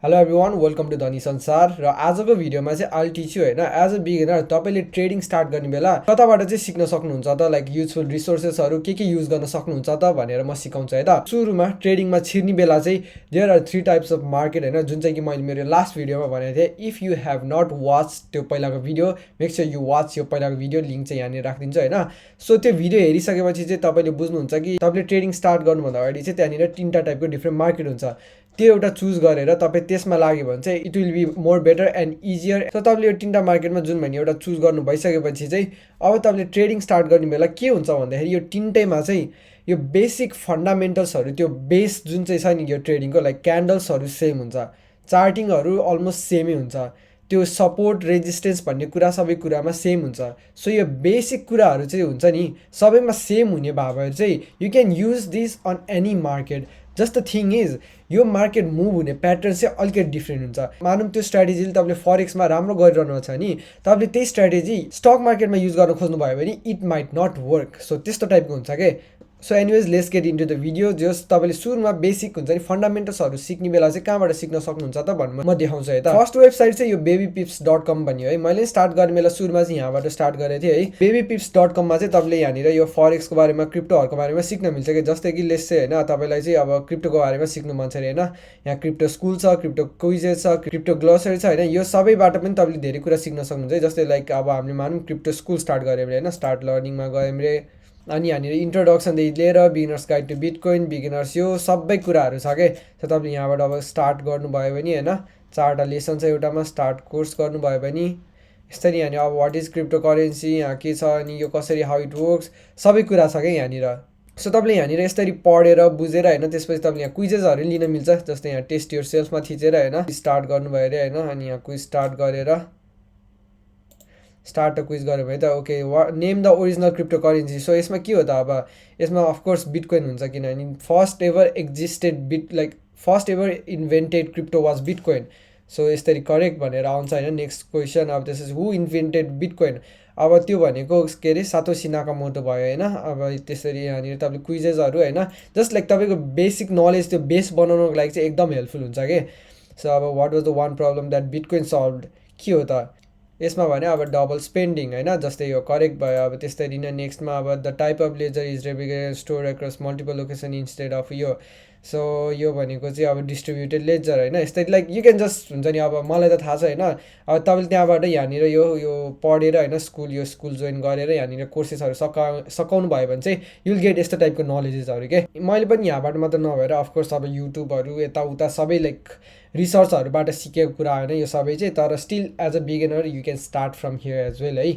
Hello everyone welcome to धनी संसार र आजको भिडियोमा चाहिँ आइल टिच यु होइन एज अ बिगिनर तपाईँले ट्रेडिङ स्टार्ट गर्ने बेला कताबाट चाहिँ सिक्न सक्नुहुन्छ त लाइक युजफुल रिसोर्सेसहरू के युज गर्न सक्नुहुन्छ त भनेर म सिकाउँछु है त। सुरुमा ट्रेडिङमा छिर्ने बेला चाहिँ there are 3 types of market होइन, जुन चाहिँ कि मैले मेरो लास्ट भिडियोमा भनेको थिएँ। If you have not watch त्यो पहिलाको भिडियो, मेक स्योर यु वाच यो पहिलाको भिडियो, लिङ्क चाहिँ यहाँनिर राखिदिन्छु होइन। सो त्यो भिडियो हेरिसकेपछि चाहिँ तपाईँले बुझ्नुहुन्छ कि तपाईँले ट्रेडिङ स्टार्ट गर्नुभन्दा अगाडि चाहिँ त्यहाँनिर 3टा टाइपको डिफ्रेन्ट मार्केट हुन्छ। त्यो एउटा चुज गरेर तपाईँ त्यसमा लाग्यो भने चाहिँ it will be more better and easier. So तपाईँले यो 3टा मार्केटमा जुन भने एउटा चुज गर्नु भइसकेपछि चाहिँ अब तपाईँले ट्रेडिङ स्टार्ट गर्ने बेला के हुन्छ भन्दाखेरि यो 3टैमा चाहिँ यो बेसिक फन्डामेन्टल्सहरू, त्यो बेस जुन चाहिँ छ नि यो ट्रेडिङको, लाइक क्यान्डल्सहरू सेम हुन्छ, चार्टिङहरू अलमोस्ट सेमै हुन्छ, त्यो सपोर्ट रेजिस्टेन्स भन्ने कुरा सबै कुरामा सेम हुन्छ। सो यो बेसिक कुराहरू चाहिँ हुन्छ नि सबैमा सेम हुने भएर चाहिँ you can use this on any market. Just the thing is यो मार्केट मुभ हुने प्याटर्न चाहिँ अलिकति डिफ्रेन्ट हुन्छ। मानौँ त्यो स्ट्राटेजीले तपाईँले फरेक्समा राम्रो गरिरहनु छ नि, तपाईँले त्यही स्ट्राटेजी स्टक मार्केटमा युज गर्न खोज्नुभयो भने it might not work. So त्यस्तो टाइपको हुन्छ के। So anyways let's get into the video. जस तपाईँले सुरुमा बेसिक हुन्छ नि फन्डामेन्टल्सहरू सिक्ने बेला चाहिँ कहाँबाट सिक्न सक्नुहुन्छ त भन्नु म देखाउँछु है त। फर्स्ट वेबसाइट चाहिँ यो babypips.com भन्यो है। मैले स्टार्ट गर्ने बेला सुरुमा चाहिँ यहाँबाट स्टार्ट गरेको थिएँ है। babypips.com मा चाहिँ तपाईँले यहाँनिर यो फरेक्सको बारेमा, क्रिप्टोहरूको बारेमा सिक्न मिल्छ कि। जस्तै कि लेट्स चाहिँ होइन तपाईँलाई चाहिँ अब क्रिप्टोको बारेमा सिक्नु मन छ अरे होइन, यहाँ क्रिप्टो स्कुल छ, क्रिप्टो क्विजेस छ, क्रिप्टो ग्लोसरी छ होइन। यो सबैबाट पनि तपाईँले धेरै कुरा सिक्न सक्नुहुन्छ है। जस्तै लाइक अब हामीले मानौँ क्रिप्टो स्कुल स्टार्ट गऱ्यो भने होइन, स्टार्ट लर्निङमा गयौँ रे, अनि यहाँनिर इन्ट्रोडक्सनदेखि लिएर beginners guide to bitcoin, beginners यो सबै कुराहरू छ क्या। सो तपाईँले यहाँबाट अब स्टार्ट गर्नुभयो भने होइन, 4टा लेसन छ एउटामा, स्टार्ट कोर्स गर्नुभयो भने यसरी यहाँनिर अब वाट इज क्रिप्टो करेन्सी, यहाँ के छ, अनि यो कसरी, हाउ इट वर्क्स, सबै कुरा छ क्या यहाँनिर। सो तपाईँले यहाँनिर यसरी पढेर बुझेर होइन, त्यसपछि तपाईँले यहाँ क्विजेसहरू लिन मिल्छ। जस्तै यहाँ टेस्ट योर सेल्फमा थिचेर होइन स्टार्ट गर्नुभयो अरे होइन, अनि यहाँ क्विज स्टार्ट गरेर स्टार्ट अ क्विज गऱ्यो भने त okay name the original crypto currency. So यसमा के हो त, अब यसमा अफकोर्स बिटकोइन हुन्छ, किनभने first ever existed like first ever invented crypto was bitcoin. So यसरी करेक्ट भनेर आउँछ होइन। नेक्स्ट क्वेसन अब त्यसपछि हु इन्भेन्टेड बिटकोइन, अब त्यो भनेको के अरे सातोसी नाकामोटो भयो होइन। अब त्यसरी यहाँनिर तपाईँले क्विजेसहरू होइन, जस्ट लाइक तपाईँको बेसिक नलेज त्यो बेस बनाउनको लागि चाहिँ एकदम हेल्पफुल हुन्छ कि। सो अब what was the one problem that bitcoin solve, के हो त यसमा भने अब डबल स्पेन्डिङ होइन, जस्तै यो करेक्ट भयो। अब त्यस्तरी नै नेक्स्टमा अब the type of ledger is replicated store across multiple location instead of यो। सो यो भनेको चाहिँ अब डिस्ट्रिब्युटेड लेजर होइन। यस्तै लाइक यु क्यान जस्ट हुन्छ नि, अब मलाई त थाहा छ होइन, अब तपाईँले त्यहाँबाट यहाँनिर यो पढेर होइन, यो स्कुल जोइन गरेर यहाँनिर कोर्सेसहरू सकाउनु भयो भने चाहिँ युल गेट यस्तो टाइपको नलेजेसहरू के। मैले पनि यहाँबाट मात्र नभएर अफकोर्स अब युट्युबहरू यताउता सबै लाइक रिसर्चहरूबाट सिकेको कुरा होइन यो सबै चाहिँ, तर still as a beginner you can start from here as well है।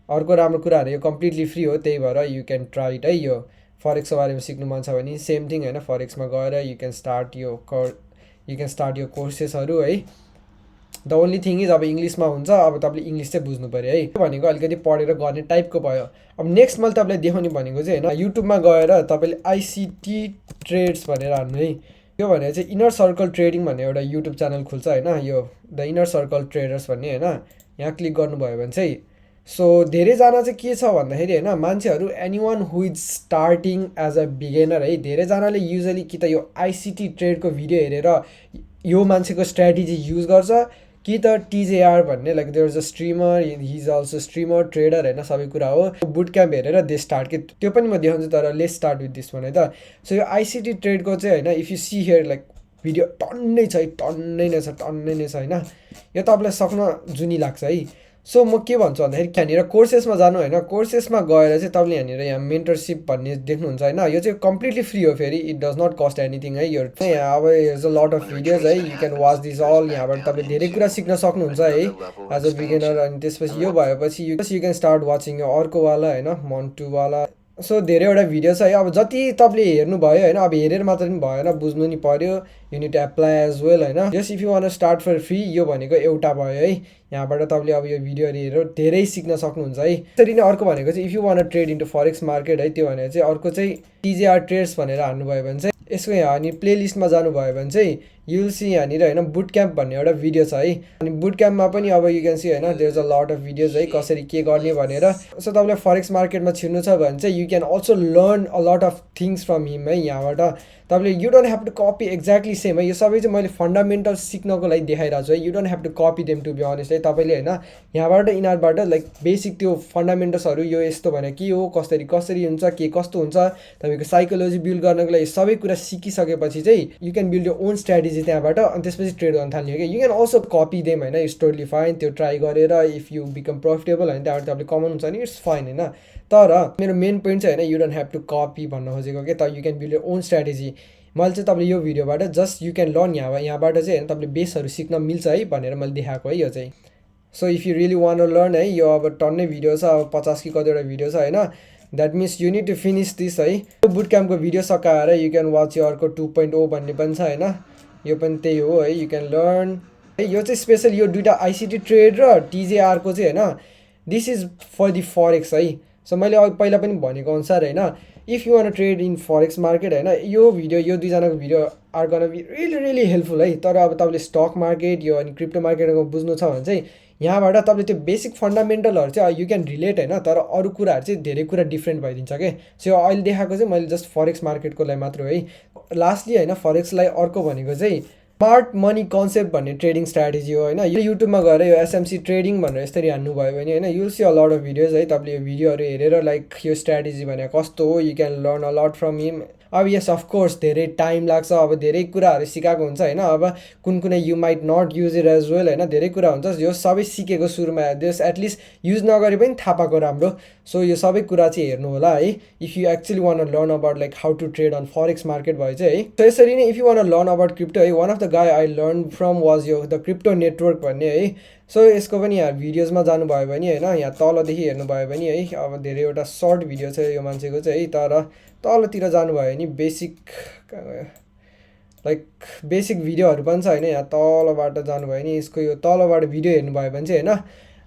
अर्को राम्रो कुराहरू यो कम्प्लिटली फ्री हो, त्यही भएर यु क्यान ट्राई इट है। यो फरेक्सको बारेमा सिक्नु मन छ भने सेम थिङ होइन, फरेक्समा गएर यु क्यान स्टार्ट यो कोर्सेसहरू है। द ओन्ली थिङ इज अब इङ्ग्लिसमा हुन्छ, अब तपाईँले इङ्ग्लिस चाहिँ बुझ्नु पऱ्यो है। भनेको अलिकति पढेर गर्ने टाइपको भयो। अब नेक्स्ट मैले तपाईँलाई देखाउने भनेको चाहिँ होइन, युट्युबमा गएर तपाईँले आइसिटी ट्रेड्स भनेर हान्नु है। यो भनेर चाहिँ इनर सर्कल ट्रेडिङ भन्ने एउटा युट्युब च्यानल खुल्छ होइन, यो द इनर सर्कल ट्रेडर्स भन्ने होइन। यहाँ क्लिक गर्नुभयो भने चाहिँ सो धेरैजना चाहिँ के छ भन्दाखेरि होइन, मान्छेहरू anyone who is starting as a beginner है, धेरैजनाले युजली कि त यो आइसिटी ट्रेडको भिडियो हेरेर यो मान्छेको स्ट्राटेजी युज गर्छ, कि त टिजेआर भन्ने like there is a streamer, he is also streamer trader होइन, सबै कुरा हो। बुट क्याम्प हेरेर दे स्टार्ट कि त्यो पनि म देखाउँछु, तर लेट्स स्टार्ट विथ दिस भने त। सो यो आइसिटी ट्रेडको चाहिँ होइन, if you see here like video टन्नै छ है, टन्नै नै छ होइन। यो तपाईँलाई सक्न जुनी लाग्छ है। सो म के भन्छु भन्दाखेरि यहाँनिर कोर्सेसमा जानु होइन, कोर्सेसमा गएर चाहिँ तपाईँले यहाँनिर यहाँ मेन्टरसिप भन्ने देख्नुहुन्छ होइन। यो चाहिँ कम्प्लिटली फ्री हो, फेरि it does not cost anything है। यो यहाँ अब here's a lot of videos है, you can watch this all. यहाँबाट तपाईँले धेरै कुरा सिक्न सक्नुहुन्छ है एज अ बिगिनर। अनि त्यसपछि यो भएपछि यु क्यान स्टार्ट वाचिङ यो अर्कोवाला होइन, मन्टुवाला। सो धेरैवटा भिडियो छ है। अब जति तपाईँले हेर्नुभयो होइन, अब हेरेर मात्र पनि भएन, बुझ्नु नि पऱ्यो, you need to apply as well होइन। Just if you want start for free, यो भनेको एउटा भयो है। यहाँबाट तपाईँले अब यो भिडियोहरू हेरेर धेरै सिक्न सक्नुहुन्छ है। त्यसरी नै अर्को भनेको चाहिँ if you want trade into forex market है, त्यो भनेको चाहिँ अर्को चाहिँ टिजेआर ट्रेड्स भनेर हान्नुभयो भने चाहिँ यसको यहाँ अनि प्लेलिस्टमा जानुभयो भने चाहिँ यु विल सी यहाँनिर होइन बुट क्याम्प भन्ने एउटा भिडियो छ है अनि बुट क्याम्पमा पनि अब यु क्यान सी होइन there is a lot of videos है कसरी के गर्ने भनेर सो तपाईँलाई फरेक्स मार्केटमा छिर्नु छ भने चाहिँ you can also learn a lot of things from him है यहाँबाट तपाईँले you don't have to copy exactly same है यो सबै चाहिँ मैले फन्डामेन्टल सिक्नको लागि देखाइरहेको छु है you don't have to copy them to be honest है तपाईँले होइन यहाँबाट यिनीहरूबाट लाइक बेसिक त्यो फन्डामेन्टल्सहरू यो यस्तो भने के हो कसरी कसरी हुन्छ के कस्तो हुन्छ तपाईँको साइकोलोजी बिल्ड गर्नको लागि सबै कुरा सिकिसकेपछि चाहिँ you can build your own strategy त्यहाँबाट अनि त्यसपछि ट्रेड गर्न थाल्ने हो कि you can also copy them होइन इट्स टोटली फाइन त्यो ट्राई गरेर इफ यु बिकम प्रफिटेबल होइन त्यहाँबाट तपाईँले कमाउनुहुन्छ भने इट्स फाइन होइन तर मेरो मेन पोइन्ट चाहिँ होइन you don't have to copy भन्न खोजेको कि त you can build your own strategy मैले चाहिँ तपाईँले यो भिडियोबाट जस्ट यु क्यान लर्न यहाँबाट चाहिँ होइन तपाईँले बेसहरू सिक्न मिल्छ है भनेर मैले देखाएको है यो चाहिँ so if you really want learn है यो अब टन्नै भिडियो छ अब 50 कि कतिवटा भिडियो छ होइन that means you need to finish this है यो बुट क्याम्पको भिडियो सकाएर यु क्यान वाच यो अर्को 2.0 भन्ने पनि छ होइन यो पनि त्यही हो है यु क्यान लर्न है यो चाहिँ स्पेसल यो दुइटा आइसिटी ट्रेड र टिजेआरको चाहिँ होइन this is for the forex है सो मैले अघि पहिला पनि भनेको अनुसार होइन if you want trade in forex market होइन यो भिडियो यो दुईजनाको video are gonna be really really helpful है तर अब तपाईँले स्टक मार्केट यो अनि क्रिप्टो मार्केटको बुझ्नु छ भने चाहिँ यहाँबाट तपाईँले त्यो बेसिक फन्डामेन्टलहरू चाहिँ यु क्यान रिलेट होइन तर अरू कुराहरू चाहिँ धेरै कुरा डिफ्रेन्ट भइदिन्छ कि सो अहिले देखाएको चाहिँ मैले जस्ट फरेक्स मार्केटको लागि मात्र है लास्टली होइन फरेक्सलाई अर्को भनेको चाहिँ स्मार्ट मनी कन्सेप्ट भन्ने ट्रेडिङ स्ट्राटेजी हो होइन यो युट्युबमा गएर यो एसएमसी ट्रेडिङ भनेर यसरी हान्नुभयो भने होइन you'll C a lot of videos है तपाईँले यो भिडियोहरू हेरेर लाइक यो स्ट्राटेजी भनेको कस्तो हो you can learn a lot from him अब यस अफकोर्स धेरै टाइम लाग्छ अब धेरै कुराहरू सिकाएको हुन्छ होइन अब कुनै you might not use it as well होइन धेरै कुरा हुन्छ यो सबै सिकेको सुरुमा दिस एटलिस्ट युज नगरे पनि थाहा पाएको राम्रो सो यो सबै कुरा चाहिँ हेर्नु होला है if you actually want learn about like how to trade on forex market भयो चाहिँ है सो यसरी नै if you want learn about crypto है one of the guy I learn from was यो द क्रिप्टो नेटवर्क भन्ने है so यसको पनि यहाँ भिडियोजमा जानुभयो भने होइन यहाँ तलदेखि हेर्नुभयो भने है अब धेरैवटा सर्ट भिडियो छ यो मान्छेको चाहिँ है तर तलतिर जानुभयो भने बेसिक लाइक बेसिक भिडियोहरू पनि छ होइन यहाँ तलबाट जानुभयो भने यसको यो तलबाट भिडियो हेर्नुभयो भने चाहिँ होइन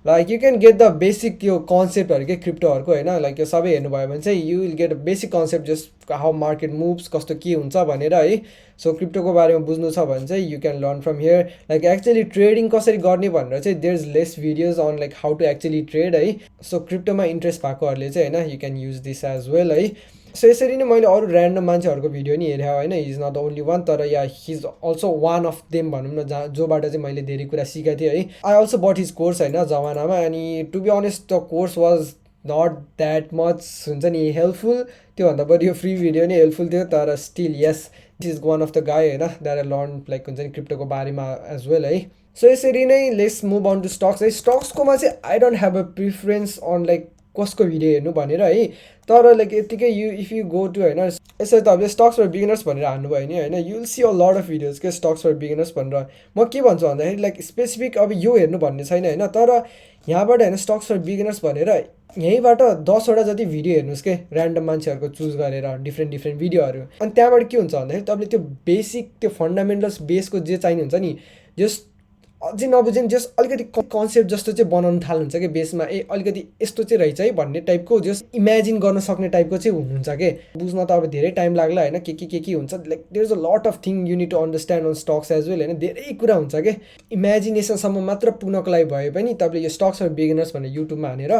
like you can get the basic यो कन्सेप्टहरू के क्रिप्टोहरूको होइन लाइक यो सबै हेर्नुभयो भने चाहिँ you will get a basic concept just how market moves कस्तो के हुन्छ भनेर है सो क्रिप्टोको बारेमा बुझ्नु छ भने चाहिँ you can learn from here like actually trading कसरी गर्ने भनेर चाहिँ there is less videos on like how to actually trade है सो क्रिप्टोमा इन्ट्रेस्ट भएकोहरूले चाहिँ होइन you can use this as well है सो यसरी नै मैले अरू ऱ्यान्डम मान्छेहरूको भिडियो नि हेरेँ होइन he is not the only one तर yeah he is also one of them भनौँ न जोबाट चाहिँ मैले धेरै कुरा सिकेको थिएँ है I also bought his course होइन जमानामा अनि to be honest the course was not that much हुन्छ नि हेल्पफुल त्योभन्दा बढी यो फ्री भिडियो नै हेल्पफुल थियो तर still yes this is one of the गाई होइन द्याट आई लर्न लाइक हुन्छ नि क्रिप्टोको बारेमा एज वेल है सो यसरी नै let's move on to stocks है स्टक्सकोमा चाहिँ I don't have a preference on like कसको भिडियो हेर्नु भनेर है तर लाइक यतिकै you if you go to होइन यसरी तपाईँले स्टक्स फर बिगिनर्स भनेर हान्नुभयो नि होइन you will see a lot of videos के स्टक्स फर बिगिनर्स भनेर म के भन्छु भन्दाखेरि लाइक स्पेसिफिक अब यो हेर्नु भन्ने छैन होइन तर यहाँबाट होइन स्टक्स फर बिगिनर्स भनेर यहीँबाट 10वटा जति भिडियो हेर्नुहोस् के ऱ्यान्डम मान्छेहरूको चुज गरेर डिफ्रेन्ट भिडियोहरू अनि त्यहाँबाट के हुन्छ भन्दाखेरि तपाईँले त्यो बेसिक त्यो फन्डामेन्टल्स बेसको जे चाहिने हुन्छ नि जस अझै नबुझ्यो नि जस अलिकति कन्सेप्ट जस्तो चाहिँ बनाउनु थाल्नुहुन्छ कि बेसमा अलिकति यस्तो चाहिँ रहेछ है भन्ने टाइपको जस इमेजिन गर्न सक्ने टाइपको चाहिँ हुनुहुन्छ कि बुझ्न त अब धेरै टाइम लाग्ला होइन के हुन्छ like there is a lot of thing you need to understand on stocks as well होइन धेरै कुरा हुन्छ कि इमेजिनेसनसम्म मात्र पुग्नको लागि भए पनि तपाईँले यो स्टक्स फर बिगिनर्स भनेर युट्युबमा हानेर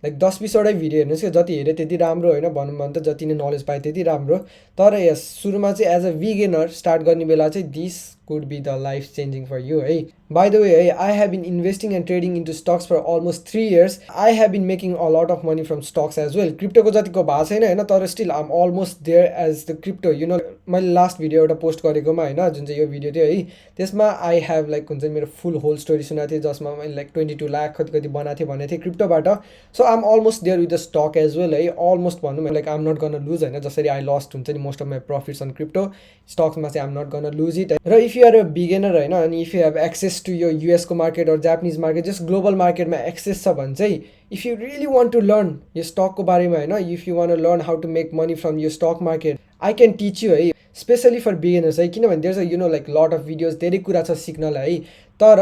लाइक 10-20वटै भिडियो हेर्नुहोस् कि जति हेऱ्यो त्यति राम्रो होइन भनौँ भने त जति नै नलेज पाए त्यति राम्रो तर यस सुरुमा चाहिँ एज अ बिगिनर स्टार्ट गर्ने बेला चाहिँ this could be the life changing for you hey by the way hey, I have been investing and trading into stocks for almost 3 years I have been making a lot of money from stocks as well crypto को जतिको भएको छैन हैन तर still I'm almost there as the crypto you know मैले last video एउटा post गरेकोमा हैन जुन चाहिँ यो भिडियो थियो है त्यसमा I have like हुन्छ मेरो फुल होल स्टोरी सुनाएको थिएँ जसमा मैले लाइक 22 लाख कति बनाएको थिएँ भनेको थिएँ क्रिप्टोबाट so I'm almost there with the stock as well है almost भनौँ like I'm not gonna lose हैन जसरी I lost हुन्छ नि most of my profits on crypto stocks मा चाहिँ I'm not gonna lose it र if you are a beginner हैन अनि if you have access to your US को market or Japanese market just global मार्केटमा access छ भने चाहिँ if you really want to learn यो stock को बारेमा हैन if you want to learn how to make money from your stock market I can teach you है specially for beginners है किनभने there is you know like lot of videos धेरै कुरा छ सिक्नलाई है तर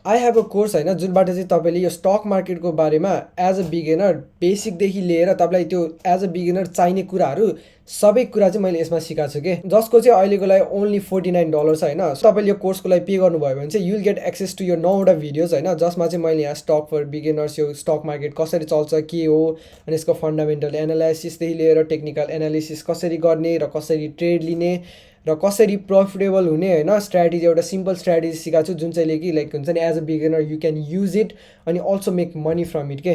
आई हेभ अ कोर्स होइन जुनबाट चाहिँ तपाईँले यो स्टक मार्केटको बारेमा एज अ बिगिनर बेसिकदेखि लिएर तपाईँलाई त्यो एज अ बिगिनर चाहिने कुराहरू सबै कुरा चाहिँ मैले यसमा सिकाएको छु कि जसको चाहिँ अहिलेको लागि ओन्ली $49 छ होइन तपाईँले यो कोर्सको लागि पे गर्नुभयो भने चाहिँ युल गेट एक्सेस टु यो 9वटा भिडियोज होइन जसमा चाहिँ मैले यहाँ स्टक फर बिगिनर्स यो स्टक मार्केट कसरी चल्छ के हो अनि यसको फन्डामेन्टल एनालाइसिसदेखि लिएर टेक्निकल एनालिसिस कसरी गर्ने र कसरी ट्रेड लिने र कसरी प्रफिटेबल हुने होइन स्ट्राटेजी एउटा सिम्पल स्ट्राटेजी सिकाएको छु जुन चाहिँले कि लाइक हुन्छ नि as a beginner you can use it अनि also make money from it के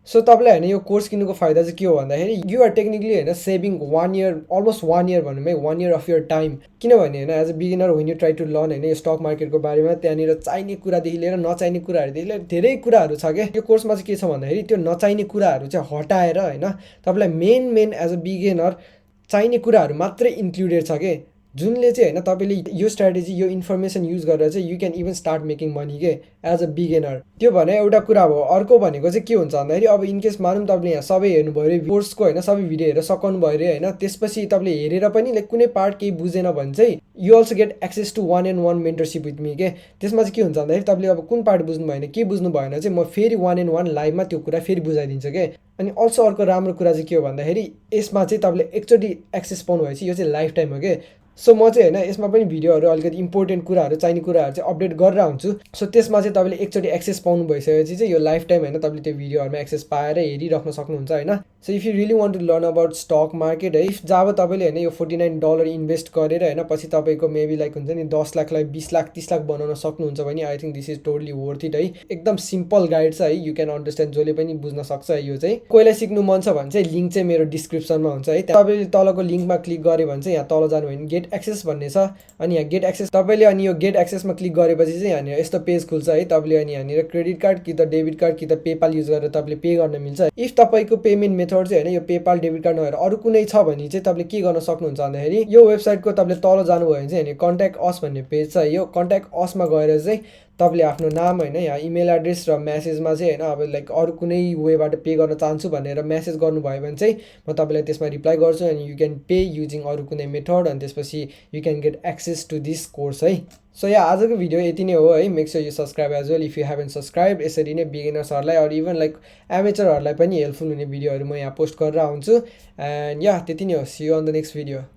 सो तपाईँलाई होइन यो कोर्स किन्नुको फाइदा चाहिँ के हो भन्दाखेरि यु आर टेक्निकली होइन सेभिङ 1 इयर अलमोस्ट 1 इयर भनौँ है 1 इयर अफ यर टाइम किनभने होइन as a beginner when you try to learn होइन यो स्टक मार्केटको बारेमा त्यहाँनिर चाहिने कुरादेखि लिएर नचाहिने कुराहरूदेखि लिएर धेरै कुराहरू छ क्या यो कोर्समा चाहिँ के छ भन्दाखेरि त्यो नचाहिने कुराहरू चाहिँ हटाएर होइन तपाईँलाई मेन एज अ बिगिनर चाहिने कुराहरू मात्रै इन्क्लुडेड छ कि जुनले चाहिँ होइन तपाईँले यो स्ट्राटेजी यो इन्फर्मेसन युज गरेर चाहिँ you can even start making money के एज अ बिगिनर त्यो भने एउटा कुरा हो अर्को भनेको चाहिँ के हुन्छ भन्दाखेरि अब इनकेस मानौँ तपाईँले यहाँ सबै हेर्नुभयो अरे कोर्सको होइन सबै भिडियो हेरेर सकाउनु भयो अरे होइन त्यसपछि तपाईँले हेरेर पनि लाइक कुनै पार्ट केही बुझेन भने चाहिँ you also get access to 1-on-1 mentorship with me के त्यसमा चाहिँ के हुन्छ भन्दाखेरि तपाईँले अब कुन पार्ट बुझ्नु भएन के बुझ्नु भएन चाहिँ म फेरि 1-on-1 लाइभमा त्यो कुरा फेरि बुझाइदिन्छु क्या अनि अल्सो अर्को राम्रो कुरा चाहिँ के हो भन्दाखेरि यसमा चाहिँ तपाईँले एकचोटि एक्सेस पाउनु भएपछि यो चाहिँ लाइफ टाइम हो कि सो म चाहिँ होइन यसमा पनि भिडियोहरू अलिकति इम्पोर्टेन्ट कुराहरू चाहिने कुराहरू चाहिँ अपडेट गरेर हुन्छु सो त्यसमा चाहिँ तपाईँले एकचोटि एक्सेस पाउनु भइसकेपछि चाहिँ यो लाइफ टाइम होइन तपाईँले त्यो भिडियोहरूमा एक्सेस पाएर हेरिराख्न सक्नुहुन्छ होइन so if you really want to learn about stock market है इफ जब तपाईँले होइन यो $49 इन्भेस्ट गरेर होइन पछि तपाईँको मेबी लाइक हुन्छ नि 10 लाखलाई 20 लाख 30 लाख बनाउन सक्नुहुन्छ भने I think this is totally worth it है एकदम सिम्पल गाइड छ है यु क्यान अन्डरस्ट्यान्ड जसले पनि बुझ्न सक्छ है यो चाहिँ कोहीलाई सिक्नु मन छ भने चाहिँ लिङ्क चाहिँ मेरो डिस्क्रिप्सनमा हुन्छ है तपाईँले तलको लिङ्कमा क्लिक गऱ्यो भने चाहिँ यहाँ तल जानुभयो भने गेट एक्सेस भन्ने छ अनि यहाँ गेट एक्सेस तपाईँले अनि यो गेट एक्सेसमा क्लिक गरेपछि चाहिँ यहाँनिर यस्तो पेज खुल्छ है तपाईँले अनि यहाँनिर क्रेडिट कार्ड कि त डेबिट कार्ड कि त पेपाल युज गरेर तपाईँले पे गर्न मिल्छ इफ तपाईँको पेमेन्ट मेथड चाहिँ होइन यो पेपाल डेबिट कार्ड नभएर अरू कुनै छ भने चाहिँ तपाईँले के गर्न सक्नुहुन्छ भन्दाखेरि यो वेबसाइटको तपाईँले तल जानुभयो भने चाहिँ कन्ट्याक्ट अस भन्ने पेज छ यो कन्ट्याक्ट असमा गएर चाहिँ तपाईँले आफ्नो नाम होइन यहाँ इमेल एड्रेस र म्यासेजमा चाहिँ होइन अब लाइक अरू कुनै वेबाट पे गर्न चाहन्छु भनेर म्यासेज गर्नुभयो भने चाहिँ म तपाईँलाई त्यसमा रिप्लाई गर्छु अनि यु क्यान पे युजिङ अरू कुनै मेथड अनि त्यसपछि you can get access to this course है सो यहाँ आजको भिडियो यति नै हो है make sure you subscribe as well if you haven't subscribe यसरी नै बिगिनर्सहरूलाई अरू इभन लाइक एमेचरहरूलाई पनि हेल्पफुल हुने भिडियोहरू म यहाँ पोस्ट गरेर आउँछु एन्ड या त्यति नै हो see you on the next video